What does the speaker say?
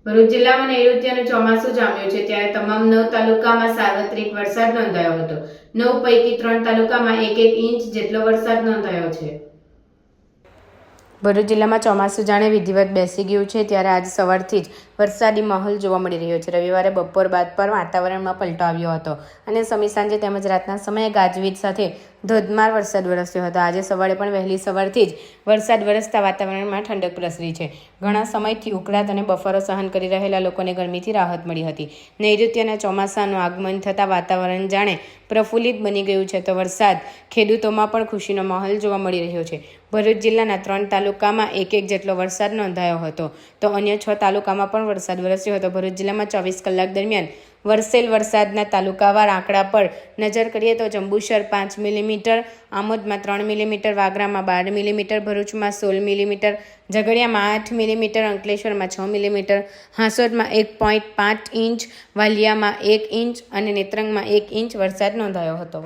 ભરૂચ જિલ્લામાં નૈઋત્યનું ચોમાસું જામ્યું છે ત્યારે તમામ 9 તાલુકામાં સાર્વત્રિક વરસાદ નોંધાયો હતો। 9 પૈકી 3 તાલુકામાં 1-1 ઇંચ જેટલો વરસાદ નોંધાયો છે। ભરૂચ જિલ્લામાં ચોમાસું જાણે વિધિવત બેસી ગયું છે ત્યારે આજ સવારથી જ વરસાદી માહોલ જોવા મળી રહ્યો છે। રવિવારે બપોર બાદ પર વાતાવરણમાં પલટો આવ્યો હતો અને સમી સાંજે તેમજ રાતના સમયે ગાજવીજ સાથે ધોધમાર વરસાદ વરસ્યો હતો। આજે સવારે પણ વહેલી સવારથી જ વરસાદ વરસતા વાતાવરણમાં ઠંડક પ્રસરી છે। ઘણા સમયથી ઉકળાટ અને બફારો સહન કરી રહેલા લોકોને ગરમીથી રાહત મળી હતી। નૈઋત્યના ચોમાસાનું આગમન થતાં વાતાવરણ જાણે પ્રફુલ્લિત બની ગયું છે તો વરસાદ ખેડૂતોમાં પણ ખુશીનો માહોલ જોવા મળી રહ્યો છે। ભરૂચ જિલ્લાના 3 તાલુકામાં 1-1 જેટલો વરસાદ નોંધાયો હતો તો અન્ય 6 તાલુકામાં પણ વરસાદ વરસ્યો હતો। ભરૂચ જિલ્લામાં 24 કલાક દરમિયાન વરસેલ વરસાદના તાલુકાવાર આંકડા પર નજર કરીએ તો જંબુસર 5 મિલીમીટર, આમોદમાં 3 મિલીમીટર, વાગરામાં 12 મિલીમીટર, ભરૂચમાં 16 મિલીમીટર, ઝઘડિયામાં 8 મિલીમીટર, અંકલેશ્વરમાં 6 મિલીમીટર, હાંસોદમાં 1.5 ઇંચ, વાલિયામાં 1 ઇંચ અને નેત્રંગમાં 1 ઇંચ વરસાદ નોંધાયો હતો।